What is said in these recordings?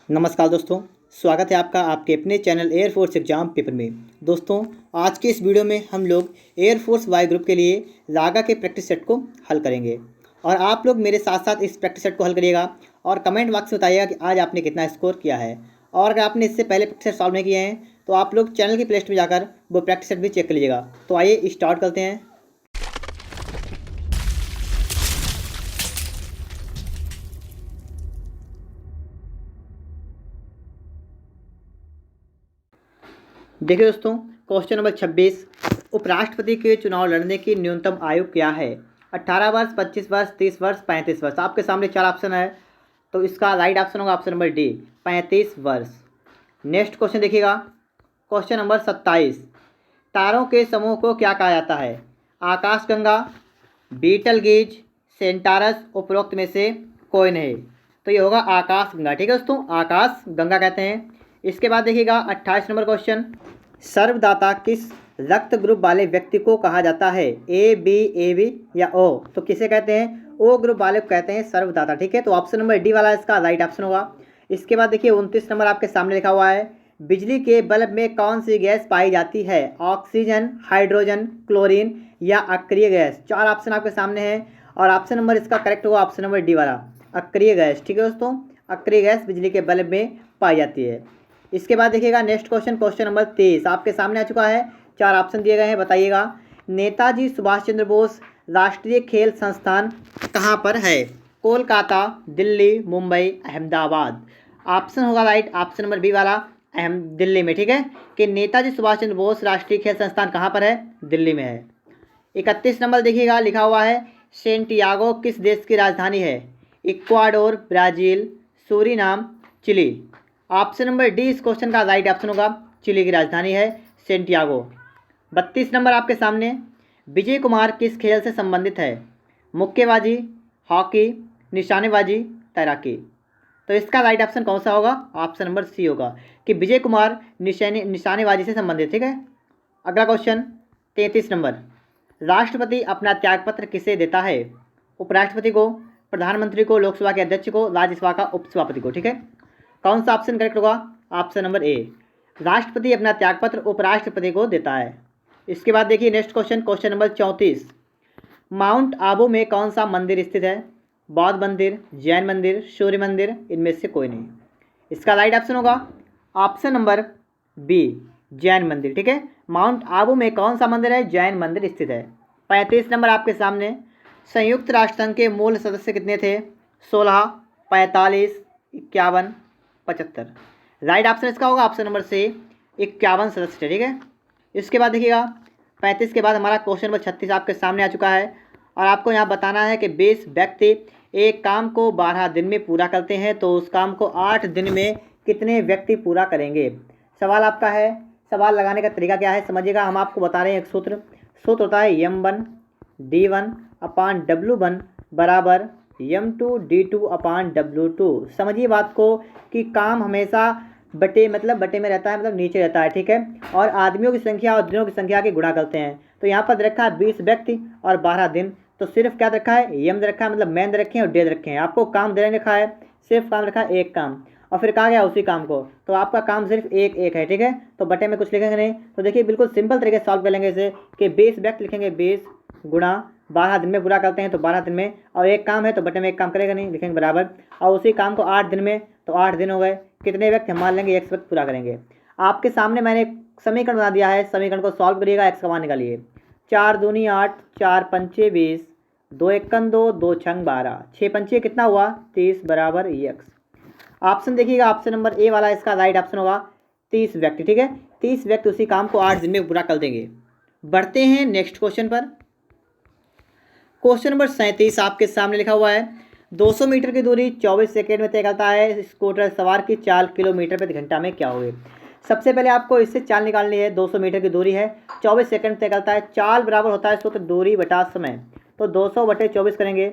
नमस्कार दोस्तों, स्वागत है आपका आपके अपने चैनल एयरफोर्स एग्जाम पेपर में। दोस्तों, आज के इस वीडियो में हम लोग एयरफोर्स वाई ग्रुप के लिए रागा के प्रैक्टिस सेट को हल करेंगे और आप लोग मेरे साथ साथ इस प्रैक्टिस सेट को हल करिएगा और कमेंट बॉक्स में बताइएगा कि आज आपने कितना स्कोर किया है। और अगर आपने इससे पहले प्रैक्टिस सेट सॉल्व नहीं किए हैं तो आप लोग चैनल की प्लेलिस्ट में जाकर वो प्रैक्टिस सेट भी चेक कर लीजिएगा। तो आइए स्टार्ट करते हैं। देखिए दोस्तों, क्वेश्चन नंबर 26, उपराष्ट्रपति के चुनाव लड़ने की न्यूनतम आयु क्या है? 18 वर्ष, 25 वर्ष, 30 वर्ष, 35 वर्ष। आपके सामने चार ऑप्शन है, तो इसका राइट ऑप्शन होगा ऑप्शन नंबर डी, 35 वर्ष। नेक्स्ट क्वेश्चन देखिएगा, क्वेश्चन नंबर 27, तारों के समूह को क्या कहा जाता है? आकाशगंगा, बीटलगेज, सेंटारस, उपरोक्त में से कोई नहीं। तो ये होगा आकाशगंगा। ठीक है दोस्तों, आकाशगंगा कहते हैं। इसके बाद देखिएगा 28 नंबर क्वेश्चन, सर्वदाता किस रक्त ग्रुप वाले व्यक्ति को कहा जाता है? ए बी या ओ? तो किसे कहते हैं? ओ ग्रुप वाले को कहते हैं सर्वदाता। ठीक है, तो ऑप्शन नंबर डी वाला इसका राइट ऑप्शन होगा। इसके बाद देखिए 29 नंबर आपके सामने लिखा हुआ है, बिजली के बल्ब में कौन सी गैस पाई जाती है? ऑक्सीजन, हाइड्रोजन, क्लोरीन या अक्रिय गैस। चार ऑप्शन आपके सामने हैं और ऑप्शन नंबर इसका करेक्ट होगा ऑप्शन नंबर डी वाला, अक्रिय गैस। ठीक है दोस्तों, अक्रिय गैस बिजली के बल्ब में पाई जाती है। इसके बाद देखिएगा नेक्स्ट क्वेश्चन, क्वेश्चन नंबर 23 आपके सामने आ चुका है। चार ऑप्शन दिए गए हैं, बताइएगा। नेताजी सुभाष चंद्र बोस राष्ट्रीय खेल संस्थान कहाँ पर है? कोलकाता, दिल्ली, मुंबई, अहमदाबाद। ऑप्शन होगा राइट ऑप्शन नंबर बी वाला, दिल्ली में। ठीक है, कि नेताजी सुभाष चंद्र बोस राष्ट्रीय खेल संस्थान कहाँ पर है? दिल्ली में है। 31 नंबर देखिएगा, लिखा हुआ है, सेंटियागो किस देश की राजधानी है? Ecuador, Brazil, Suriname, Chile. Option number D इस क्वेश्चन का राइट ऑप्शन होगा, चिली की राजधानी है सेंटियागो। 32 नंबर आपके सामने, विजय कुमार किस खेल से संबंधित है? मुक्केबाजी, हॉकी, निशानेबाजी, तैराकी। तो इसका राइट ऑप्शन कौन सा होगा? ऑप्शन नंबर सी होगा, कि विजय कुमार निशानेबाजी से संबंधित। ठीक है, अगला क्वेश्चन 33 नंबर, राष्ट्रपति अपना त्यागपत्र किसे देता है? उपराष्ट्रपति को, प्रधानमंत्री को, लोकसभा के अध्यक्ष को, राज्यसभा का उपसभापति को। ठीक है, कौन सा ऑप्शन करेक्ट होगा? ऑप्शन नंबर ए, राष्ट्रपति अपना त्यागपत्र उपराष्ट्रपति को देता है। इसके बाद देखिए next question, question number 34, mount Abu में कौन सा मंदिर स्थित है? बौद्ध मंदिर, जैन मंदिर, सूर्य मंदिर, इनमें से कोई नहीं। इसका राइट ऑप्शन होगा ऑप्शन नंबर बी, जैन मंदिर। ठीक है, माउंट आबू में कौन सा मंदिर है? जैन मंदिर स्थित है। 35 नंबर आपके सामने, संयुक्त राष्ट्र संघ के मूल सदस्य कितने थे? 16, 45, 51, 75। राइट ऑप्शन इसका होगा ऑप्शन नंबर से 51 सदस्य। ठीक है, इसके बाद देखिएगा 35 के बाद हमारा क्वेश्चन नंबर 36 आपके सामने आ चुका है और आपको यहाँ बताना है कि 20 व्यक्ति एक काम को 12 दिन में पूरा करते हैं तो उस काम को 8 दिन में कितने व्यक्ति पूरा करेंगे? सवाल आपका है, सवाल लगाने का तरीका क्या है समझिएगा। हम आपको बता रहे हैं एक सूत्र होता है M1 D1 अपान W1 बराबर M2 D2 अपान W2। समझिए बात को कि काम हमेशा बटे में रहता है, मतलब नीचे रहता है। ठीक है, और आदमियों की संख्या और दिनों की संख्या की गुणा करते हैं। तो यहाँ पर रखा है 20 व्यक्ति और 12 दिन, तो सिर्फ क्या रखा है? यम रखा है, मतलब मैन रखे हैं और डे रखे हैं। आपको काम दे रखा है, सिर्फ काम रखा है एक काम, और फिर कहा गया उसी काम को, तो आपका काम सिर्फ एक है। ठीक है, तो बटे में कुछ लिखेंगे नहीं। तो देखिए बिल्कुल सिंपल तरीके से सॉल्व कर लेंगे इसे, कि 20 व्यक्ति लिखेंगे 20 गुणा 12 दिन में पूरा करते हैं तो 12 दिन में, और एक काम है तो बटे में एक काम करेगा नहीं, लिखेंगे बराबर, और उसी काम को 8 दिन में, तो 8 दिन हो गए। कितने व्यक्ति? हम मान लेंगे x व्यक्ति पूरा करेंगे। आपके सामने मैंने एक समीकरण बना दिया है, समीकरण को सॉल्व करिएगा, एक्स का मान निकालिए। 4 दूनी 8, 4 पंचे 20, 2 एकन 2, 2 छंग 12, 6 पंचे कितना हुआ? 30 बराबर x। ऑप्शन देखिएगा ऑप्शन नंबर ए वाला इसका राइट ऑप्शन होगा 30 व्यक्ति। ठीक है, 30 व्यक्ति उसी काम को 8 दिन में पूरा कर देंगे। बढ़ते हैं नेक्स्ट क्वेश्चन पर। क्वेश्चन नंबर 37 आपके सामने लिखा हुआ है, 200 मीटर की दूरी 24 सेकेंड में तय करता है, स्कूटर सवार की चाल किलोमीटर प्रति घंटा में क्या होगी? सबसे पहले आपको इससे चाल निकालनी है। 200 मीटर की दूरी है, 24 सेकंड तय करता है, चाल बराबर होता है सूत्र दूरी बटा समय, तो 200 बटे 24 करेंगे।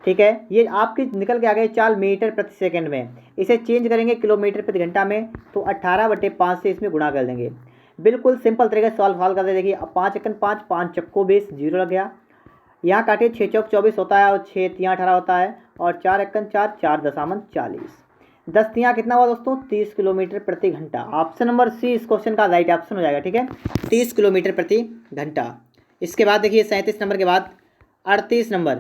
ठीक है, ये आपकी निकल के आ गई चाल मीटर प्रति सेकंड में, इसे चेंज करेंगे किलोमीटर प्रति घंटा में, तो 18 बटे 5 से इसमें गुणा कर देंगे। बिल्कुल सिंपल तरीके से सॉल्व कर दे। देखिए 5 एकन 5, 5 चक्को 20, 0 लग गया। यहाँ काटिए 6 चौक 24 होता है और 6 तियाँ 18 होता है, और 4 एकन 4, 4 दशामन 40। 10 तियाँ कितना हुआ दोस्तों? 30 किलोमीटर प्रति घंटा। ऑप्शन नंबर सी इस क्वेश्चन का राइट ऑप्शन हो जाएगा। ठीक है, 30 किलोमीटर प्रति घंटा। इसके बाद देखिए 37 नंबर के बाद 38 नंबर,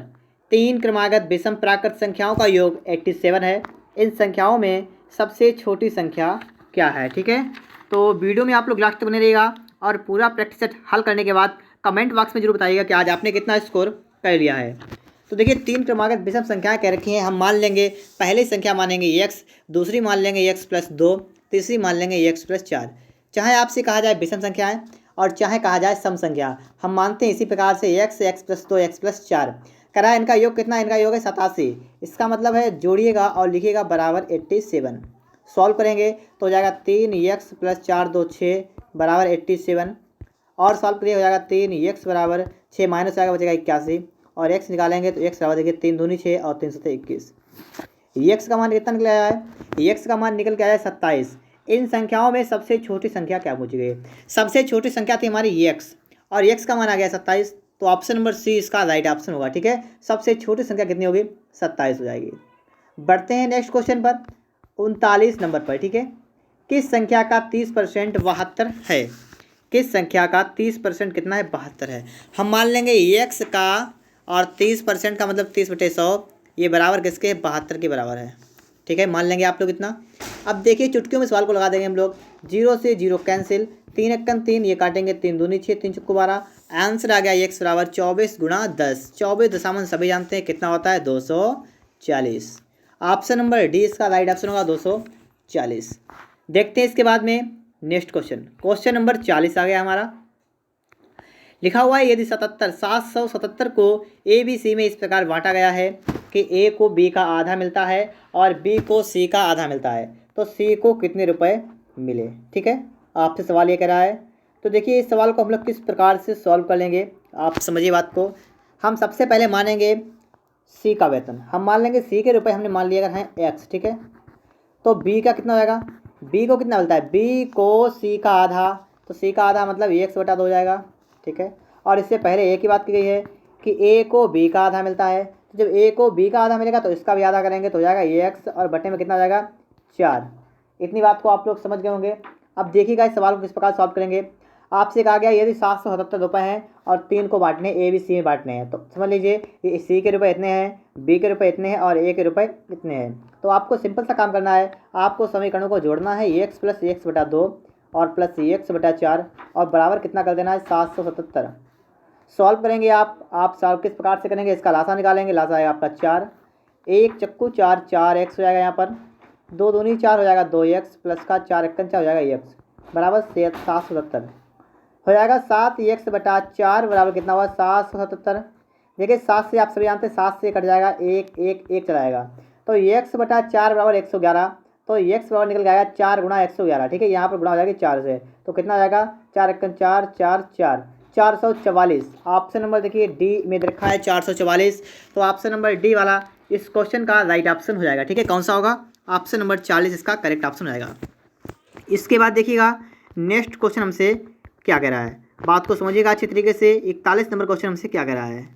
3 क्रमागत विषम प्राकृत संख्याओं का योग 87 है। इन संख्याओं में सबसे छोटी संख्या क्या है? ठीक है, तो वीडियो में आप लोग लास्ट तक बने रहिएगा और पूरा प्रैक्टिस सेट हल करने के बाद कमेंट बॉक्स में जरूर बताइएगा कि आज आपने कितना स्कोर कर लिया है। तो देखिए 3 क्रमागत विषम संख्याएं कह रखी हैं। हम मान लेंगे, पहली संख्या मानेंगे x, दूसरी मान लेंगे x प्लस 2, तीसरी मान लेंगे x प्लस 4। चाहे आपसे कहा जाए विषम संख्याएं और चाहे कहा जाए सम संख्या, हम मानते हैं इसी प्रकार से x प्लस 2 x प्लस 4 करा है। इनका योग कितना? इनका योग है 87। इसका मतलब है जोड़िएगा और लिखिएगा बराबर 87। सॉल्व करेंगे तो हो जाएगा 3x प्लस 4 2 6 बराबर 87। और सॉल्व करिए हो जाएगा 3x बराबर 6 माइनस आएगा बचेगा 81 और x निकालेंगे तो x बराबर देखिए 3 दूनी 6 और 3 सत्ते 21। x का मान कितना निकल आया है? x का मान निकल के आया है 27। इन संख्याओं में सबसे छोटी संख्या क्या पूछी गई? सबसे छोटी संख्या थी हमारी x और x का मान आ गया 27, तो ऑप्शन नंबर सी इसका राइट ऑप्शन होगा। ठीक है, सबसे छोटी संख्या कितनी होगी? 27 हो जाएगी। बढ़ते हैं नेक्स्ट क्वेश्चन पर, 39 नंबर पर। ठीक है, किस संख्या का 30% 72 है? किस संख्या का 30% कितना है? 72 है। हम मान लेंगे x का और 30% का मतलब 30/100, ये बराबर किसके? 72 के बराबर है। ठीक है, मान लेंगे आप लोग इतना। अब देखिए चुटकियों में सवाल को लगा देंगे हम लोग। 0 से 0 कैंसिल, 3 एकम 3, ये काटेंगे 3 दूनी 6 3 चुक्कू 12। आंसर आ गया x बराबर 24 गुणा 10। 24 दशांश सभी जानते हैं कितना होता है? 240। ऑप्शन नंबर डी इसका राइट ऑप्शन होगा 240। देखते हैं इसके बाद में नेक्स्ट क्वेश्चन। क्वेश्चन नंबर 40 आ गया हमारा। लिखा हुआ है यदि 777 को ए बी सी में इस प्रकार बांटा गया है कि ए को बी का आधा मिलता है और बी को सी का आधा मिलता है, तो सी को कितने रुपए मिले? ठीक है, आपसे सवाल ये कह रहा है। तो देखिए इस सवाल को हम लोग किस प्रकार से सॉल्व कर लेंगे, आप समझिए बात को। हम सबसे पहले मानेंगे सी का वेतन। हम मान लेंगे सी के रुपए हमने मान लिया अगर हैं एक्स। ठीक है, तो बी का कितना हो जाएगा? बी को कितना मिलता है? बी को सी का आधा, तो सी का आधा मतलब 1/2 हो जाएगा। ठीक है, और इससे पहले ए की बात की गई है कि ए को बी का आधा मिलता है। तो जब ए को बी का आधा मिलेगा तो इसका भी आधा करेंगे तो हो जाएगा एक्स और बटे में कितना हो जाएगा? 4। इतनी बात को आप लोग समझ गए होंगे। अब देखिएगा इस सवाल को किस प्रकार सॉल्व करेंगे। आपसे कहा गया यदि 777 रुपये हैं और 3 को बांटने, ए बी सी में बांटने हैं, तो समझ लीजिए ये सी के रुपए इतने हैं, बी के रुपए इतने हैं और ए के रुपए इतने हैं। तो आपको सिंपल सा काम करना है, आपको समीकरणों को जोड़ना है। एक्स प्लस एक्स बटा 2 और प्लस एक्स बटा 4 और बराबर कितना कर देना है? 777। सॉल्व करेंगे आप सॉल्व किस प्रकार से करेंगे? इसका लासा निकालेंगे, लासा आएगा आपका 4, 1 चक्कू 4 4 एक्स हो जाएगा यहाँ पर, 2 दूनी 4 हो जाएगा 2 एक्स प्लस का 4 एकन 4 हो जाएगा एक्स बराबर 777 हो जाएगा। 7 एक्स बटा 4 बराबर कितना हुआ? 777। देखिए 7 से आप सभी जानते हैं 7 से कट जाएगा, 1 1 1 चला जाएगा, तो एक्स बटा 4 बराबर 111। तो एक्स बराबर निकल जाएगा 4 गुणा 111। ठीक है, यहाँ पर गुणा हो जाएगी 4 से, तो कितना हो जाएगा? 4 एकन 4 4 4 444। ऑप्शन नंबर देखिए डी में दे रखा है 444, तो ऑप्शन नंबर डी वाला इस क्वेश्चन का राइट ऑप्शन हो जाएगा। ठीक है, कौन सा होगा? ऑप्शन नंबर 40 इसका करेक्ट ऑप्शन हो जाएगा। इसके बाद देखिएगा नेक्स्ट क्वेश्चन हमसे क्या कह रहा है, बात को समझिएगा अच्छी तरीके से। 41 नंबर क्वेश्चन हमसे क्या कह रहा है।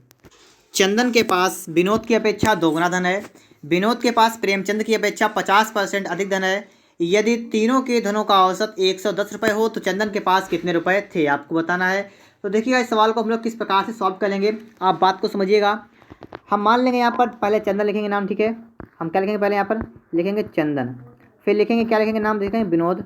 चंदन के पास विनोद की अपेक्षा दोगुना धन है, विनोद के पास प्रेमचंद की अपेक्षा 50% अधिक धन है। यदि तीनों के धनों का औसत 110 रुपये हो तो चंदन के पास कितने रुपए थे, आपको बताना है। तो देखिएगा इस सवाल को हम लोग किस प्रकार से सॉल्व करेंगे, आप बात को समझिएगा। हम मान लेंगे यहाँ पर पहले चंदन लिखेंगे नाम। ठीक है, हम क्या लिखेंगे? पहले यहाँ पर लिखेंगे चंदन, फिर लिखेंगे क्या लिखेंगे? नाम लिखेंगे विनोद,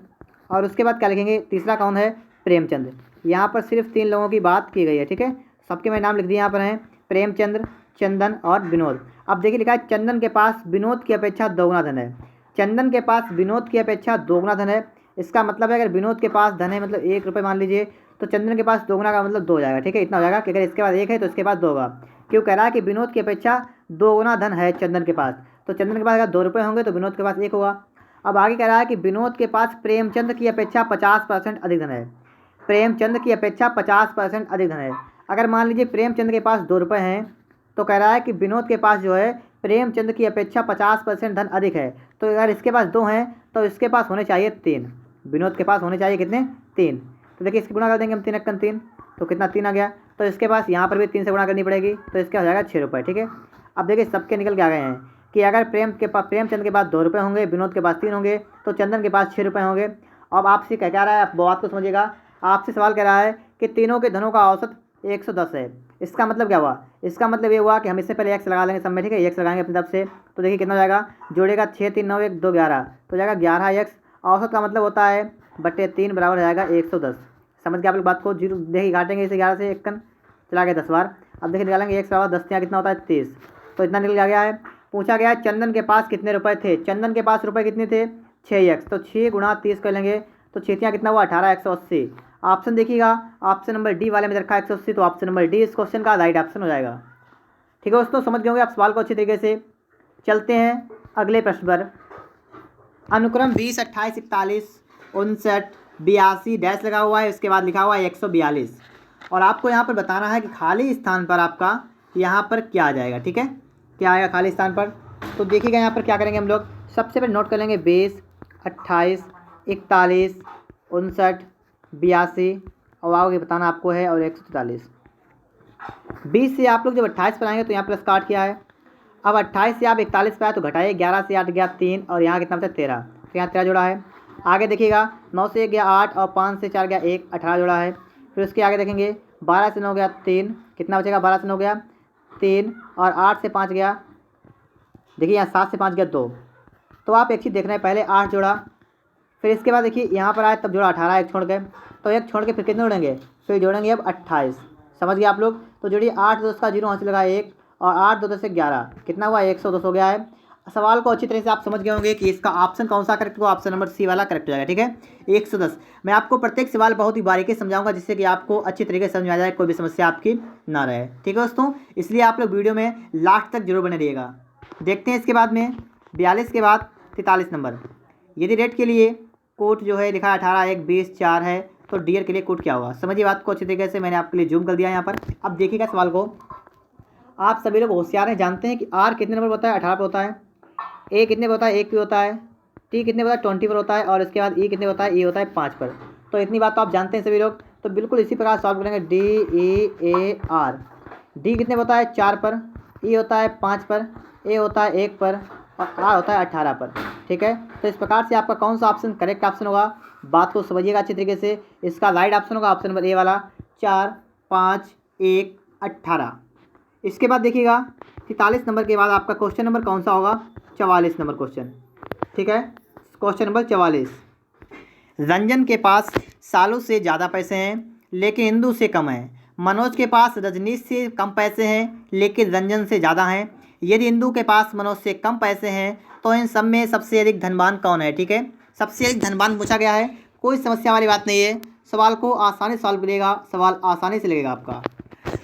और उसके बाद क्या लिखेंगे? तीसरा कौन है? प्रेमचंद। यहाँ पर सिर्फ 3 लोगों की बात की गई है। ठीक है, सबके मैं नाम लिख दिए यहाँ पर हैं, प्रेमचंद, चंदन और विनोद। अब देखिए लिखा है चंदन के पास विनोद की अपेक्षा दोगुना धन है। चंदन के पास विनोद की अपेक्षा दोगुना धन है, इसका मतलब है अगर विनोद के पास धन है मतलब 1 रुपये मान लीजिए, तो चंदन के पास दोगुना का मतलब 2 हो जाएगा। ठीक है, इतना हो जाएगा कि अगर इसके पास 1 है तो इसके पास 2 होगा। क्यों कह रहा है कि विनोद की अपेक्षा दोगुना धन है चंदन के पास, तो चंदन के पास अगर 2 रुपये होंगे तो विनोद के पास 1 होगा। अब आगे कह रहा है कि विनोद के पास प्रेमचंद की अपेक्षा 50% अधिक धन है। प्रेमचंद की अपेक्षा 50% अधिक धन है। अगर मान लीजिए प्रेमचंद के पास 2 रुपये हैं, तो कह रहा है कि विनोद के पास जो है प्रेमचंद की अपेक्षा 50% धन अधिक है, तो अगर इसके पास 2 हैं तो इसके पास होने चाहिए 3। विनोद के पास होने चाहिए कितने? 3। तो देखिए इसकी गुणा कर देंगे हम, 3 एकम 3, तो कितना 3 आ गया। तो इसके पास यहाँ पर भी 3 से गुणा करनी पड़ेगी, तो इसका हो जाएगा 6 रुपये। ठीक है, अब देखिए सबके निकल के आ गए हैं कि अगर प्रेमचंद के पास 2 रुपये होंगे, विनोद के पास 3 होंगे, तो चंदन के पास 6 रुपये होंगे। अब आपसे क्या कह रहा है, आप बात को समझिएगा। आपसे सवाल कह रहा है कि तीनों के धनों का औसत 110 है। इसका मतलब क्या हुआ, इसका मतलब ये हुआ कि हम इससे पहले एक्स लगा लेंगे सब में, ठीक है। एक्स लगाएंगे अपनी तरफ से, तो देखिए कितना हो जाएगा, जोड़ेगा 6 3 9 1 2 11, तो जाएगा 11x। औसत का मतलब होता है बटे 3 बराबर हो जाएगा 110। समझ गए आप लोग बात को। जीरो देखिए घाटेंगे इसे 11 से 1 चला गया 10 बार। अब देखिए निकालेंगे 1 बराबर 10 यहाँ कितना होता है 30, तो इतना निकल गया है। पूछा गया है चंदन के पास कितने रुपए थे। चंदन के पास रुपए कितने थे, 6x, तो 6 गुणा 30 कर लेंगे, तो 6 कितना हुआ 18, 180। ऑप्शन देखिएगा, ऑप्शन नंबर डी वाले में रखा है 180, तो ऑप्शन नंबर डी इस क्वेश्चन का राइट ऑप्शन हो जाएगा। ठीक है दोस्तों, समझ गए होंगे आप सवाल को अच्छी तरीके से। चलते हैं अगले प्रश्न पर। अनुक्रम 20 28 41 59 82 डैश लगा हुआ है, उसके बाद लिखा हुआ है 142, और आपको यहाँ पर बताना है कि खाली स्थान पर आपका यहाँ पर क्या आ जाएगा। ठीक है, क्या आएगा खाली स्थान पर, तो देखिएगा यहाँ पर क्या करेंगे हम लोग। सबसे पहले नोट कर लेंगे 20 28 41 59 82, और आगे बताना आपको है, और 144। 20 से आप लोग जब 28 पर आएंगे तो यहाँ प्लस काट किया है। अब 28 से आप 41 पे आए तो घटाइए, 11 से 8 गया 3, और यहाँ कितना बचा 13, तो यहाँ 13 जोड़ा है। आगे देखिएगा 9 से 1 गया 8, और 5 से 4 गया 1, 18 जोड़ा है। फिर उसके आगे देखेंगे 12 से 9 गया 3, कितना बचेगा, 12 से 9 गया 3, और 8 से 5 गया, देखिए यहाँ 7 से 5 गया 2। तो आप एक चीज़ देख रहे हैं, पहले 8 जोड़ा, फिर इसके बाद देखिए यहाँ पर आए तब जोड़ा 18, एक छोड़ के, तो एक छोड़ के फिर कितने जोड़ेंगे, फिर जोड़ेंगे अब 28। समझ गए आप लोग। तो जोड़िए 8 2 का 0 हासिल लगा 1, और 8 2 से 11, कितना हुआ 110 हो गया है। सवाल को अच्छी तरह से आप समझ गए होंगे कि इसका ऑप्शन कौन सा करेक्ट होगा, ऑप्शन नंबर सी वाला करेक्ट हो जाएगा। ठीक है, 110। मैं आपको प्रत्येक सवाल बहुत ही बारीकी से समझाऊंगा, जिससे कि आपको अच्छी तरीके से समझ आ जाए, कोई भी समस्या आपकी ना रहे। ठीक है दोस्तों, इसलिए आप लोग वीडियो में लास्ट तक जरूर बने रहिएगा। देखते हैं इसके बाद में 42 के बाद 43 नंबर। यदि रेट के लिए कोट जो है लिखा है 18 1 20 4 है, तो डियर के लिए कोट क्या होगा। समझिए बात को अच्छी तरीके से, मैंने आपके लिए जूम कर दिया यहाँ पर। अब देखिएगा सवाल को, आप सभी लोग होशियार हैं, जानते हैं कि आर कितने नंबर पर होता है, 18 पर होता है। ए कितने पर होता है, 1 पे होता है। टी कितने पर होता है, 20 पर होता है। और इसके बाद ई कितने पर होता है, ई होता है 5 पर। तो इतनी बात तो आप जानते हैं सभी लोग। तो बिल्कुल इसी प्रकार सॉल्व करेंगे, D E A R. D कितने पर होता है, 4 पर। ई होता है 5 पर। ए होता है 1 पर, और आर होता है 18 पर। ठीक है, तो इस प्रकार से आपका कौन सा ऑप्शन करेक्ट ऑप्शन होगा, बात को समझिएगा अच्छी तरीके से। इसका राइट ऑप्शन होगा ऑप्शन नंबर ए वाला, 4 5 1 18। इसके बाद देखिएगा 43 नंबर के बाद आपका क्वेश्चन नंबर कौन सा होगा, 44 नंबर क्वेश्चन। ठीक है, क्वेश्चन नंबर 44। रंजन के पास सालों से ज़्यादा पैसे हैं लेकिन इंदु से कम है। मनोज के पास रजनीश से कम पैसे हैं लेकिन रंजन से ज़्यादा हैं। यदि इंदु के पास मनोज से कम पैसे हैं तो इन सब में सबसे अधिक धनवान कौन है। ठीक है, सबसे अधिक धनवान पूछा गया है, कोई समस्या वाली बात नहीं है। सवाल को आसानी से सॉल्व करिएगा, सवाल आसानी से लगेगा आपका।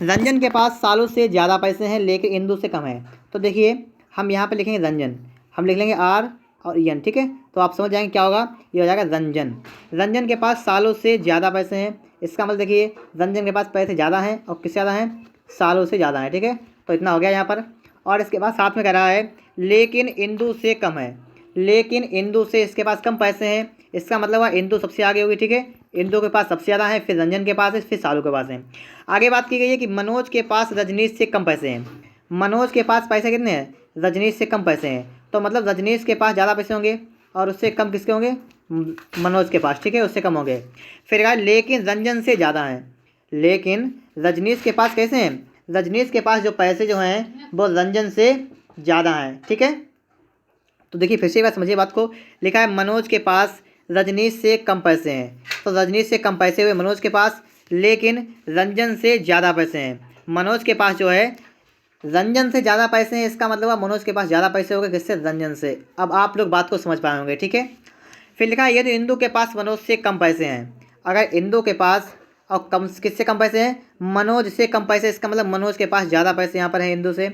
रंजन के पास सालों से ज़्यादा पैसे हैं लेकिन इंदु से कम है, तो देखिए हम यहाँ पे लिखेंगे रंजन, हम लिख लेंगे आर और एन। ठीक है, तो आप समझ जाएंगे क्या होगा, ये हो जाएगा रंजन। रंजन के पास सालों से ज़्यादा पैसे हैं, इसका मतलब देखिए रंजन के पास पैसे ज़्यादा हैं, और किससे ज़्यादा हैं, सालों से ज़्यादा है। ठीक है, तो इतना हो गया यहाँ पर। और इसके बाद साथ में कह रहा है लेकिन इंदु से कम है, लेकिन इंदु से इसके पास कम पैसे हैं, इसका मतलब है इंदु सबसे आगे होगी। ठीक है, इंदु के पास सबसे ज़्यादा है, फिर रंजन के पास है, फिर सालू के पास है। आगे बात की गई है कि मनोज के पास रजनीश से कम पैसे हैं। मनोज के पास पैसे कितने हैं, रजनीश से कम पैसे हैं, तो मतलब रजनीश के पास ज़्यादा पैसे होंगे और उससे कम किसके होंगे, मनोज के पास। ठीक है, उससे कम होंगे। फिर कहा लेकिन रंजन से ज़्यादा हैं, लेकिन रजनीश के पास कैसे हैं, रजनीश के पास जो पैसे जो हैं वो रंजन से ज़्यादा हैं। ठीक है, तो देखिए फिर से एक बार समझिए बात को। लिखा है मनोज के पास रजनीश से कम पैसे हैं, तो रजनीश से कम पैसे हुए मनोज के पास, लेकिन रंजन से ज़्यादा पैसे हैं। मनोज के पास जो है रंजन से ज़्यादा पैसे हैं, इसका मतलब है मनोज के पास ज़्यादा पैसे हो गए किससे, रंजन से। अब आप लोग बात को समझ पाए होंगे। ठीक है, फिर लिखा है यदि इंदु के पास मनोज से कम पैसे हैं। अगर इंदु के पास और कम किससे कम पैसे हैं, मनोज से कम पैसे, इसका मतलब मनोज के पास ज़्यादा पैसे यहाँ पर हैं इंदु से,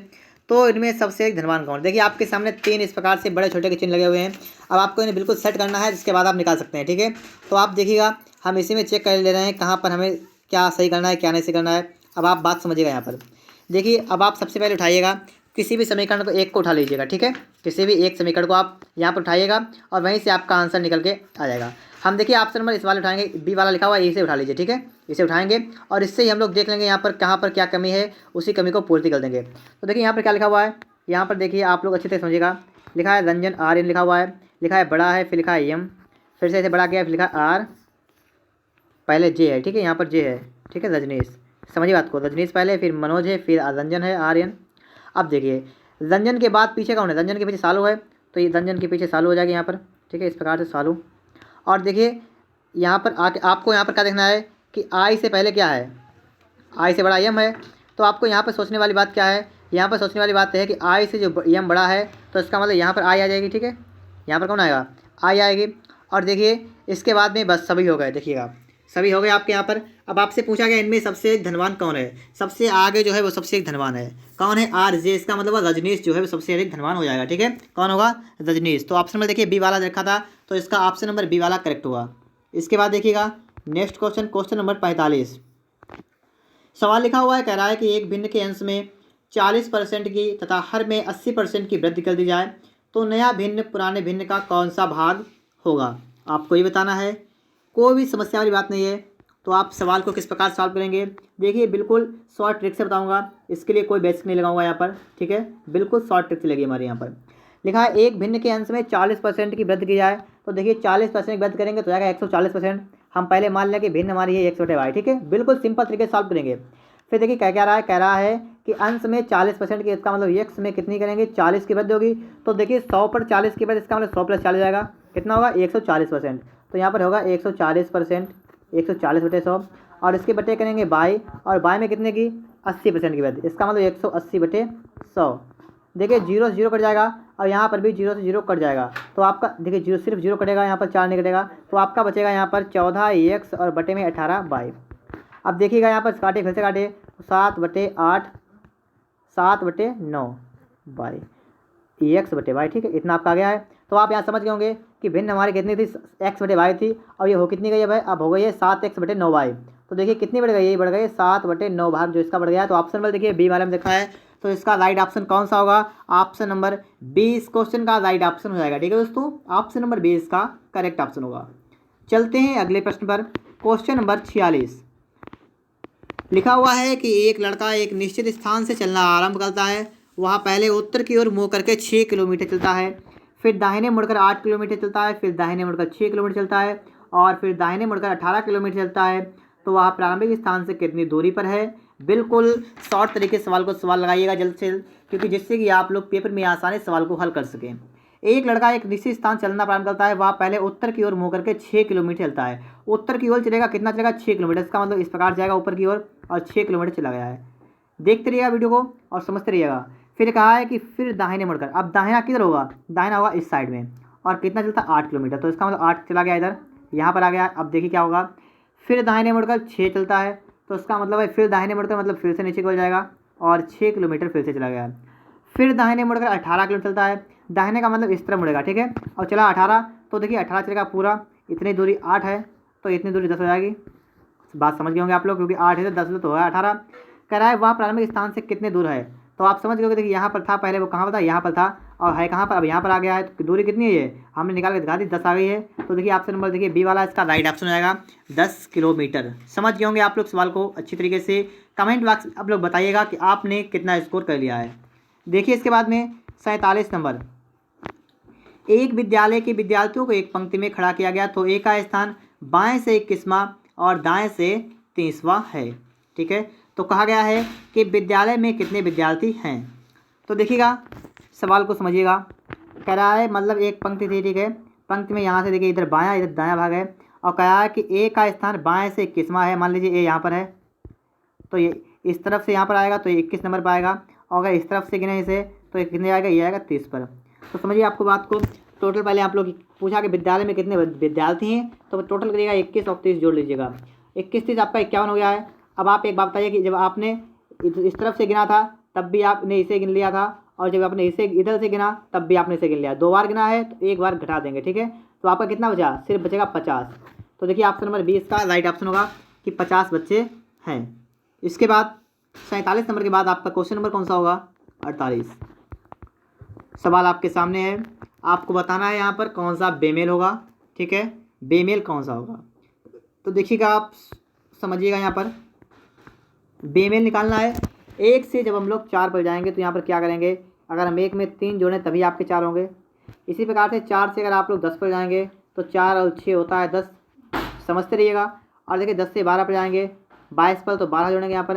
तो इनमें सबसे अधिक धनवान कौन। देखिए आपके सामने 3 इस प्रकार से बड़े छोटे के चिन्ह लगे हुए हैं। अब आपको इन्हें बिल्कुल सेट करना है, जिसके बाद आप निकाल सकते हैं। ठीक है, तो आप देखिएगा हम इसी में चेक कर ले रहे हैं कहाँ पर हमें क्या सही करना है क्या नहीं सही करना है। अब आप बात समझिएगा यहाँ पर। देखिए अब आप सबसे पहले उठाइएगा किसी भी समीकरण को, एक को उठा लीजिएगा। ठीक है, किसी भी एक समीकरण को आप यहाँ पर उठाइएगा और वहीं से आपका आंसर निकल के आ जाएगा। हम देखिए ऑप्शन नंबर इस वाले उठाएंगे, बी वाला लिखा हुआ है, इसे उठा लीजिए। ठीक है, इसे उठाएंगे और इससे ही हम लोग देख लेंगे यहाँ पर कहाँ पर क्या कमी है, उसी कमी को पूर्ति कर देंगे। तो देखिए यहाँ पर क्या लिखा हुआ है, यहाँ पर देखिए आप लोग अच्छे से समझिएगा। लिखा है रंजन आर्यन लिखा हुआ है, लिखा है बड़ा है, फिर लिखा है यम, फिर से ऐसे बड़ा गया, फिर लिखा आर, पहले जे है, ठीक है, यहाँ पर जे है, ठीक है, रजनीश। समझिए बात को, रजनीश पहले, फिर मनोज है, फिर रंजन है, आर्यन। अब देखिए रंजन के बाद पीछे कौन है, रंजन के पीछे सालू है, तो ये रंजन के पीछे सालू हो जाएगा यहाँ पर, ठीक है, इस प्रकार से सालू। और देखिए यहाँ पर आके आपको यहाँ पर क्या देखना है कि आई से पहले क्या है, आई से बड़ा यम है। तो आपको यहाँ पर सोचने वाली बात क्या है, यहाँ पर सोचने वाली बात है कि आई से जो यम बड़ा है तो इसका मतलब यहाँ पर आई आ जाएगी, ठीक है, यहाँ पर कौन आएगा, आई आएगी। और देखिए इसके बाद में बस सभी हो गए, देखिएगा सभी हो गए आपके यहाँ पर। अब आपसे पूछा गया इनमें सबसे धनवान कौन है, सबसे आगे जो है वो सबसे एक धनवान है, कौन है, आर जे, इसका मतलब रजनीश जो है वो सबसे अधिक धनवान हो जाएगा, ठीक है, कौन होगा, रजनीश। तो ऑप्शन नंबर देखिए बी वाला रखा था, तो इसका ऑप्शन नंबर बी वाला करेक्ट हुआ। इसके बाद देखिएगा नेक्स्ट क्वेश्चन, क्वेश्चन नंबर 45। सवाल लिखा हुआ है, कह रहा है कि एक भिन्न के अंश में 40% की तथा हर में 80% की वृद्धि कर दी जाए तो नया भिन्न पुराने भिन्न का कौन सा भाग होगा, आपको ये बताना है। कोई भी समस्या वाली बात नहीं है। तो आप सवाल को किस प्रकार सॉल्व करेंगे, देखिए बिल्कुल शॉर्ट ट्रिक से बताऊंगा, इसके लिए कोई बेसिक नहीं लगाऊंगा यहाँ पर, ठीक है, बिल्कुल शॉर्ट ट्रिक से लगी हमारे यहाँ पर। लिखा है एक भिन्न के अंश में 40% की वृद्धि की जाए, तो देखिए 40% वृद्धि करेंगे तो जाएगा 140%। हम पहले मान लें कि भिन्न हमारी है 1/y, ठीक है, बिल्कुल सिंपल तरीके से सॉल्व करेंगे। फिर देखिए क्या क्या रहा है, कह रहा है कि अंश में 40% की, इसका मतलब एक्स में कितनी करेंगे, 40 की वृद्धि होगी। तो देखिए 100 पर 40 की वृद्धि, इसका मतलब 100 + 40 आएगा, कितना होगा 140%। तो यहाँ पर होगा 140%, 140/100। और इसके बटे करेंगे बाई, और बाई में कितने की 80% की वृद्धि, इसका मतलब 180/100। देखिए 0 से 0 कट जाएगा, और यहाँ पर भी 0 से 0 कट जाएगा। तो आपका देखिए 0 सिर्फ 0 कटेगा, यहाँ पर 4 नहीं कटेगा, तो आपका बचेगा यहाँ पर 14x और बटे में 18y। अब देखिएगा यहाँ पर काटे, फिर से काटे, 7/8, 7/9y, x/y, ठीक है, इतना आपका आ गया है। तो आप यहाँ समझ गए होंगे कि भिन्न हमारी कितनी थी, x/y थी, और ये हो कितनी गई है भाई, अब हो गई है 7x/9y। तो देखिए कितनी बढ़ गई, ये बढ़ गई 7/9 भाग जो इसका बढ़ गया है। तो ऑप्शन नंबर देखिए बी वाले में देखा है, तो इसका राइट ऑप्शन कौन सा होगा, ऑप्शन नंबर बी इस क्वेश्चन का राइट ऑप्शन हो जाएगा, ठीक है दोस्तों, ऑप्शन नंबर बी इसका करेक्ट ऑप्शन होगा। चलते हैं अगले प्रश्न पर, क्वेश्चन नंबर 46। लिखा हुआ है कि एक लड़का एक निश्चित स्थान से चलना आरंभ करता है, वह पहले उत्तर की ओर मुँह करके 6 किलोमीटर चलता है, फिर दाहिने मुड़कर 8 किलोमीटर चलता है, फिर दाहिने मुड़कर 6 किलोमीटर चलता है, और फिर दाहिने मुड़कर 18 किलोमीटर चलता है। तो वह प्रारंभिक स्थान से कितनी दूरी पर है। बिल्कुल शॉर्ट तरीके से सवाल लगाइएगा जल्द से जल्द, क्योंकि जिससे कि आप लोग पेपर में आसानी से सवाल को हल कर सकें। एक लड़का एक निश्चित स्थान चलना प्रारंभ करता है, वह पहले उत्तर की ओर मुँह करके 6 किलोमीटर चलता है। उत्तर की ओर चलेगा, कितना चलेगा 6 किलोमीटर, इसका मतलब इस प्रकार जाएगा ऊपर की ओर, और 6 किलोमीटर चला गया है। देखते रहिएगा वीडियो को और समझते रहिएगा। फिर कहा है कि फिर दाहिने मुड़कर, अब दाहिना किधर होगा, दाहिना होगा इस साइड में, और कितना चलता है 8 किलोमीटर, तो इसका मतलब 8 चला गया इधर, यहाँ पर आ गया। अब देखिए क्या होगा, फिर दाहिने मुड़कर 6 चलता है, तो इसका मतलब है फिर दाहिने मुड़कर मतलब फिर से नीचे को जाएगा, और 6 किलोमीटर फिर से चला गया। फिर दाहिने मुड़कर 18 किलोमीटर चलता है, दाहिने का मतलब इस तरह मुड़ेगा, ठीक है, और चला 18, तो देखिए 18 चलेगा पूरा, इतनी दूरी 8 है, तो इतनी दूरी 10 हो जाएगी। बात समझ गए होंगे आप लोग, क्योंकि 8 है तो 10 तो है 18। कह रहा है वह प्रारंभिक स्थान से कितने दूर है, तो आप समझ गए, देखिए यहाँ पर था पहले, वो कहाँ पर था, यहाँ पर था, और है कहाँ पर, अब यहाँ पर आ गया है, तो दूरी कितनी है ये हमने निकाल के दिखा दी, 10 आ गई है। तो देखिए ऑप्शन नंबर देखिए बी वाला इसका राइट ऑप्शन हो जाएगा, 10 किलोमीटर। समझ गए होंगे आप लोग सवाल को अच्छी तरीके से। कमेंट बॉक्स आप लोग बताइएगा कि आपने कितना स्कोर कर लिया है। देखिए इसके बाद में 47 नंबर, एक विद्यालय के विद्यार्थियों को एक पंक्ति में खड़ा किया गया, तो ए का स्थान बाएं से 21वां और दाएं से 30वां है, ठीक है। तो कहा गया है कि विद्यालय में कितने विद्यार्थी हैं। तो देखिएगा सवाल को समझिएगा, कह रहा है मतलब एक पंक्ति थी, ठीक है, पंक्ति में यहाँ से देखिए इधर बायां इधर दायां भाग है, और कहा है कि ए का स्थान बाएं से 21वां है, मान लीजिए ए यहाँ पर है, तो ये इस तरफ से यहाँ पर आएगा तो 21 नंबर पर आएगा, और अगर इस तरफ से गिने इसे तो ये कितने आएगा, ये आएगा 30 पर। तो समझिए आपको बात को, टोटल पहले आप लोग पूछा कि विद्यालय में कितने विद्यार्थी हैं, तो टोटल करिएगा 21 और 30 जोड़ लीजिएगा, 21 30 आपका 51 हो गया है। अब आप एक बात बताइए कि जब आपने इस तरफ से गिना था तब भी आपने इसे गिन लिया था, और जब आपने इसे इधर से गिना तब भी आपने इसे गिन लिया, 2 बार गिना है तो 1 बार घटा देंगे, ठीक है। तो आपका कितना बचा, सिर्फ बचेगा 50। तो देखिए ऑप्शन नंबर 20 का राइट ऑप्शन होगा कि 50 बच्चे हैं। इसके बाद 47 नंबर के बाद आपका क्वेश्चन नंबर कौन सा होगा, 48। सवाल आपके सामने है, आपको बताना है यहाँ पर कौन सा बेमेल होगा, ठीक है, बेमेल कौन सा होगा। तो देखिएगा आप समझिएगा, यहाँ पर बेमेल निकालना है। 1 से जब हम लोग 4 पर जाएंगे तो यहाँ पर क्या करेंगे, अगर हम 1 में 3 जोड़ें तभी आपके 4 होंगे। इसी प्रकार से 4 से अगर आप लोग 10 पर जाएंगे तो 4 और 6 होता है 10, समझते रहिएगा। और देखिए 10 से 12 पर जाएंगे 22 पर, तो 12 जोड़ेंगे यहाँ पर।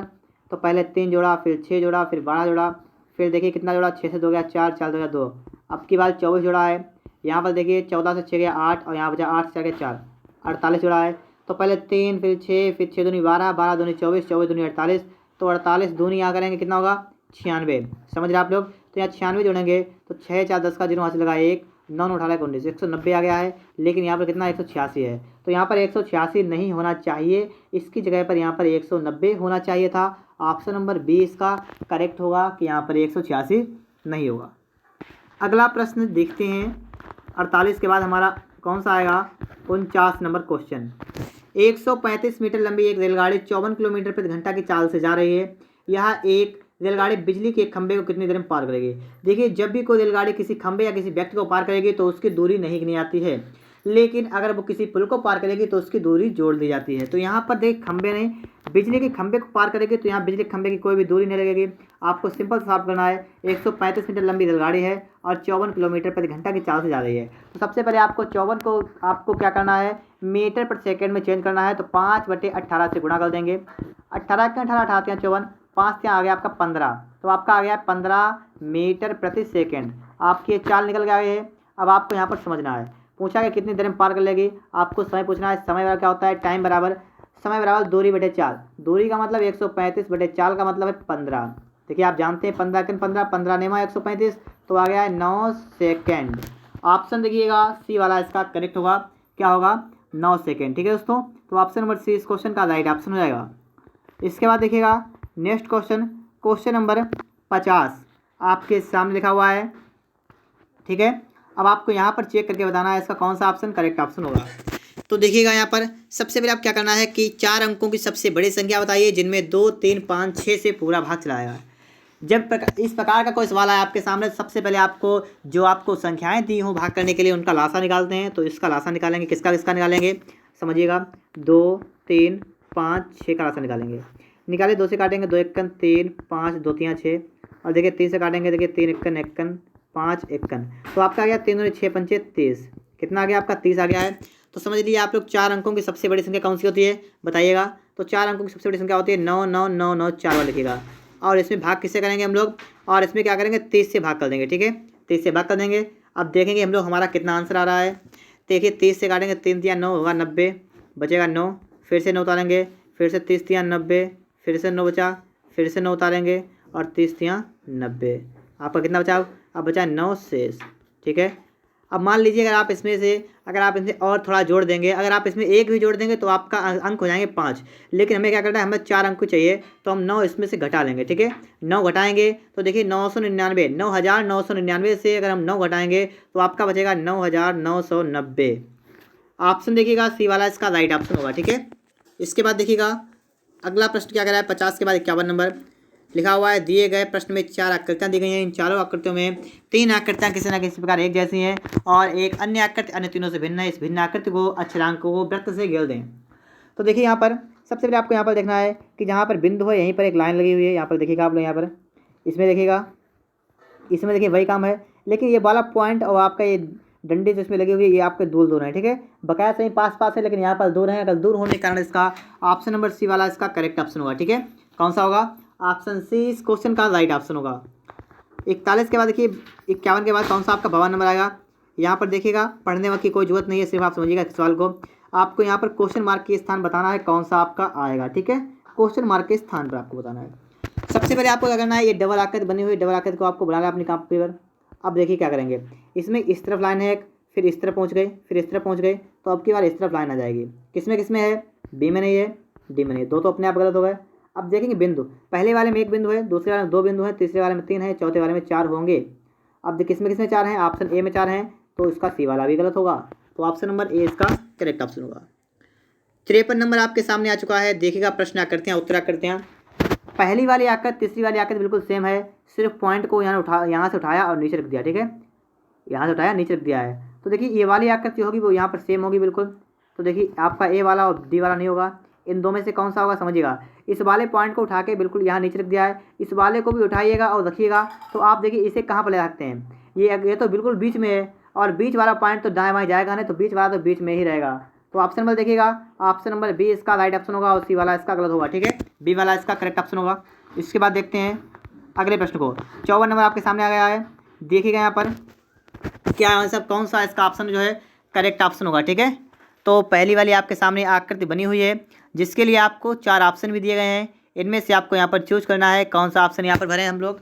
तो पहले 3 जोड़ा, फिर 6 जोड़ा, फिर 12 जोड़ा, फिर देखिए कितना जोड़ा, 6 से 2 गया 4, 4 2 गया 2। अब की बार 24 जोड़ा है। यहाँ पर देखिए 14 से 6 गया 8, और यहाँ बचा 8 से 4 गया 4, 48 जोड़ा है। तो पहले 3, फिर 6, फिर 6 दूनी 12, 12 दूनी 24, 24 दूनी 48। तो 48 दूनी यहाँ करेंगे कितना होगा 96, समझ रहे आप लोग। तो यहाँ 96 जोड़ेंगे तो 6 4 10 का 0 वहाँ से लगा 1, 9 18 19, 190 आ गया है। लेकिन यहाँ पर कितना 186 है, तो यहाँ पर 186 नहीं होना चाहिए, इसकी जगह पर यहाँ पर 190 होना चाहिए था। ऑप्शन नंबर बी इसका करेक्ट होगा कि यहाँ पर 186 नहीं होगा। अगला प्रश्न देखते हैं। 48 के बाद हमारा कौन सा आएगा, 49 नंबर क्वेश्चन। 135 मीटर लंबी एक रेलगाड़ी 54 किलोमीटर प्रति घंटा की चाल से जा रही है। यह एक रेलगाड़ी बिजली के खंभे को कितनी देर में पार करेगी। देखिए जब भी कोई रेलगाड़ी किसी खंभे या किसी व्यक्ति को पार करेगी तो उसकी दूरी नहीं गिनी जाती है, लेकिन अगर वो किसी पुल को पार करेगी तो उसकी दूरी जोड़ दी जाती है। तो यहाँ पर देख खंभे नहीं, बिजली के खंभे को पार करेगी तो यहाँ बिजली के खंभे की कोई भी दूरी नहीं लगेगी। आपको सिंपल सॉल्व करना है। 135 मीटर लंबी रेलगाड़ी है और 54 किलोमीटर प्रति घंटा की चाल से जा रही है। तो सबसे पहले आपको 54 को आपको क्या करना है, मीटर प्रति सेकेंड में चेंज करना है। तो 5/18 से गुणा कर देंगे। 18 के 18 अठाते हैं 54, 5 से आ गया आपका 15, तो आपका आ गया 15 मीटर प्रति सेकेंड। आपकी ये चाल निकल गया है। अब आपको यहाँ पर समझना है, पूछा कि कितनी देर में पार कर लेगी, आपको समय पूछना है। समय बराबर क्या होता है, टाइम बराबर समय बराबर दूरी बटे चाल। दूरी का मतलब 135 बटे चाल का मतलब है 15। देखिए आप जानते हैं 15 के 15, 15 नेमा 135, तो आ गया है 9 सेकेंड। ऑप्शन देखिएगा सी वाला इसका करेक्ट होगा, क्या होगा 9 सेकेंड। ठीक है दोस्तों, तो ऑप्शन नंबर सी इस क्वेश्चन का राइट ऑप्शन हो जाएगा। इसके बाद देखिएगा नेक्स्ट क्वेश्चन, क्वेश्चन नंबर 50 आपके सामने लिखा हुआ है। ठीक है, अब आपको यहाँ पर चेक करके बताना है इसका कौन सा ऑप्शन करेक्ट ऑप्शन होगा। तो देखिएगा यहाँ पर सबसे पहले आप क्या करना है कि 4 अंकों की सबसे बड़ी संख्या बताइए जिनमें 2 3 5 6 से पूरा भाग चलाया है। जब इस प्रकार का कोई सवाल है आपके सामने, सबसे पहले आपको जो आपको संख्याएं दी हों भाग करने के लिए उनका लासा निकालते हैं। तो इसका लासा निकालेंगे, किसका किसका निकालेंगे समझिएगा, 2 3 5 6 का लासा निकालेंगे। निकाले 2 से काटेंगे 2 1 3 5 2 3 6, और देखिए 3 से काटेंगे, देखिए 3 1 1 5 1, तो आपका आ गया 3 6 पंचे 30, कितना आ गया आपका 30 आ गया है। तो समझ लीजिए आप लोग 4 अंकों की सबसे बड़ी संख्या कौन सी होती है बताइएगा। तो 4 अंकों की सबसे बड़ी संख्या होती है 9 9 9 9 4 वाला लिखिएगा। और इसमें भाग किससे करेंगे हम लोग, और इसमें क्या करेंगे 30 से भाग कर देंगे। ठीक है, 30 से भाग कर देंगे। अब देखेंगे हम लोग हमारा कितना आंसर आ रहा है। देखिए 30 से काटेंगे, 3 3 9 होगा 90, बचेगा 9, फिर से 9 उतारेंगे, फिर से 30 3 90, फिर से 9 बचा, फिर से 9 उतारेंगे, और 30 3 90, आपका कितना बचा, अब बचा 9 शेष। ठीक है, अब मान लीजिए अगर आप इसमें से और थोड़ा जोड़ देंगे, अगर आप इसमें 1 भी जोड़ देंगे तो आपका अंक हो जाएंगे 5, लेकिन हमें क्या करना है, हमें 4 अंक चाहिए, तो हम 9 इसमें से घटा लेंगे। ठीक है, 9 घटाएंगे तो देखिए 999, 9999 से अगर हम 9 घटाएंगे तो आपका बचेगा 9990। ऑप्शन देखिएगा सी वाला इसका राइट ऑप्शन होगा। ठीक है, इसके बाद देखिएगा अगला प्रश्न क्या कर रहा है, 50 के बाद 51 नंबर लिखा हुआ है। दिए गए प्रश्न में 4 आकृतियाँ दी गई हैं। इन चारों आकृतियों में 3 आकृतियाँ किसी न किसी प्रकार एक जैसी हैं और एक अन्य आकृति अन्य तीनों से भिन्न है। इस भिन्न आकृति को अक्षरांकों को वृत्त से घेर दें। तो देखिए यहाँ पर सबसे पहले आपको यहाँ पर देखना है कि जहाँ पर बिंदु है यहीं पर एक लाइन लगी हुई है। यहाँ पर देखिएगा आप लोग, यहाँ पर इसमें देखिएगा, इसमें देखिए वही काम है, लेकिन ये वाला पॉइंट और आपका ये डंडी जो इसमें लगी हुई है ये आपके दूर दूर हैं। ठीक है, बकाया सही पास पास है, लेकिन यहाँ पर दूर है। अगर दूर होने के कारण इसका ऑप्शन नंबर सी वाला इसका करेक्ट ऑप्शन होगा। ठीक है, कौन सा होगा, ऑप्शन सी इस क्वेश्चन का राइट ऑप्शन होगा। 41 के बाद देखिए 51 के बाद कौन सा आपका 52 नंबर आएगा। यहाँ पर देखिएगा पढ़ने वक्त की कोई जरूरत नहीं है, सिर्फ आप समझिएगा इस सवाल को। आपको यहाँ पर क्वेश्चन मार्क के स्थान बताना है कौन सा आपका आएगा। ठीक है, क्वेश्चन मार्क के स्थान पर आपको बताना है। सबसे पहले आपको क्या करना है, ये डबल आकृति बनी हुई डबल आकृति को आपको बनाना है अपनी कॉपी पर। अब देखिए क्या करेंगे, इसमें इस तरफ लाइन है एक, फिर इस तरफ पहुँच गए, फिर इस तरफ पहुँच गए, तो अब की बार इस तरफ लाइन आ जाएगी। किसमें है, बी में नहीं है, डी में नहीं है, दो तो अपने आप गलत हो गए। अब देखेंगे बिंदु, पहले वाले में 1 बिंदु है, दूसरे वाले में 2 बिंदु है, तीसरे वाले में 3 है, चौथे वाले में 4 होंगे। अब किसमें 4 हैं, ऑप्शन ए में 4 हैं, तो इसका सी वाला भी गलत होगा। तो ऑप्शन नंबर ए इसका करेक्ट ऑप्शन होगा। 53 नंबर आपके सामने आ चुका है। देखिएगा प्रश्न आकृतियाँ उत्तर आकृतियाँ। पहली वाली आकृति तीसरी वाली आकृति बिल्कुल सेम है, सिर्फ पॉइंट को यहाँ से उठाया और नीचे रख दिया। ठीक है, यहाँ से उठाया नीचे रख दिया है। तो देखिए ये वाली आकृति होगी वो यहाँ पर सेम होगी बिल्कुल। तो देखिए आपका ए वाला और डी वाला नहीं होगा, इन दो में से कौन सा होगा समझिएगा। इस वाले पॉइंट को उठा के बिल्कुल यहाँ नीचे रख दिया है, इस वाले को भी उठाइएगा और रखिएगा। तो आप देखिए इसे कहाँ पर ले सकते हैं, ये तो बिल्कुल बीच में है और बीच वाला पॉइंट तो दाएँ बाएँ जाएगा नहीं, तो बीच वाला तो बीच में ही रहेगा। तो ऑप्शन नंबर देखिएगा, ऑप्शन नंबर बी इसका राइट ऑप्शन होगा और सी वाला इसका गलत होगा। ठीक है, बी वाला इसका करेक्ट ऑप्शन होगा। इसके बाद देखते हैं अगले प्रश्न को। 54 नंबर आपके सामने आ गया है, देखिएगा यहाँ पर क्या आंसर, कौन सा इसका ऑप्शन जो है करेक्ट ऑप्शन होगा। ठीक है, तो पहली वाली आपके सामने आकृति बनी हुई है, जिसके लिए आपको 4 ऑप्शन भी दिए गए हैं। इनमें से आपको यहाँ पर चूज करना है कौन सा ऑप्शन यहाँ पर भरें हम लोग।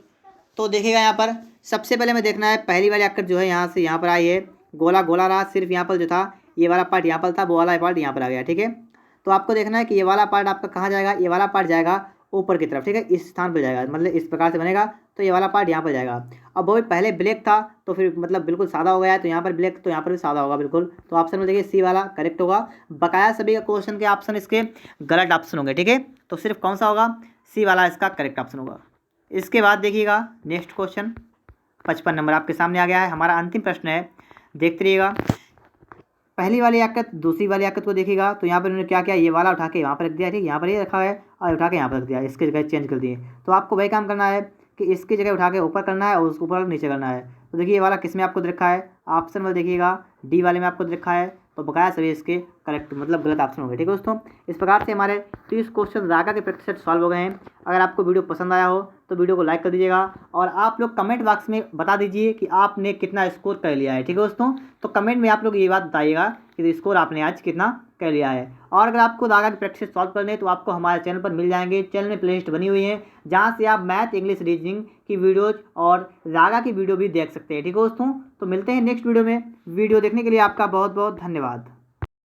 तो देखिएगा यहाँ पर सबसे पहले हमें देखना है पहली वाली आकृति जो है यहाँ से यहाँ पर आई है, गोला गोला रहा, सिर्फ यहाँ पर जो था ये वाला पार्ट यहाँ पर था, वो वाला पार्ट यहाँ पर आ गया। ठीक है, तो आपको देखना है कि ये वाला पार्ट आपका कहाँ जाएगा, ये वाला पार्ट जाएगा ऊपर की तरफ। ठीक है, इस स्थान पर जाएगा, मतलब इस प्रकार से बनेगा, तो ये वाला पार्ट यहाँ पर जाएगा। अब वो भी पहले ब्लैक था तो फिर मतलब बिल्कुल सादा हो गया है, तो यहाँ पर ब्लैक तो यहाँ पर भी सादा होगा बिल्कुल। तो ऑप्शन में देखिए सी वाला करेक्ट होगा। बकाया सभी का क्वेश्चन के ऑप्शन इसके गलत ऑप्शन होंगे। ठीक है, तो सिर्फ कौन सा होगा, सी वाला इसका करेक्ट ऑप्शन होगा। इसके बाद देखिएगा नेक्स्ट क्वेश्चन 55 नंबर आपके सामने आ गया है। हमारा अंतिम प्रश्न है, देखते रहिएगा। पहली वाली आकृति दूसरी वाली आकृति को देखिएगा, तो यहाँ पर उन्होंने क्या किया, ये वाला उठा के यहाँ पर रख दिया। ठीक, यहाँ पर ये रखा है और उठा के यहाँ पर रख दिया, इसकी जगह चेंज कर दिए। तो आपको वही काम करना है कि इसकी जगह उठा के ऊपर करना है और उसको ऊपर नीचे करना है। तो देखिए ये वाला किस में आपको दे रखा है, ऑप्शन में देखिएगा डी वाले में आपको दे रखा है, तो बकाया सभी इसके करेक्ट मतलब गलत ऑप्शन हो गए। ठीक है दोस्तों, इस प्रकार से हमारे 30 क्वेश्चन रागा के प्रतिशत सॉल्व हो गए हैं। अगर आपको वीडियो पसंद आया हो तो वीडियो को लाइक कर दीजिएगा और आप लोग कमेंट बॉक्स में बता दीजिए कि आपने कितना स्कोर कर लिया है। ठीक है दोस्तों, तो कमेंट में आप लोग ये बात बताइएगा कि स्कोर आपने आज कितना कर लिया है। और अगर आपको रागा की प्रैक्टिस सॉल्व करने हैं तो आपको हमारे चैनल पर मिल जाएंगे। चैनल में प्लेलिस्ट बनी हुई है जहाँ से आप मैथ, इंग्लिश, रीजनिंग की वीडियोज और रागा की वीडियो भी देख सकते हैं। ठीक है दोस्तों, तो मिलते हैं नेक्स्ट वीडियो में। वीडियो देखने के लिए आपका बहुत बहुत धन्यवाद।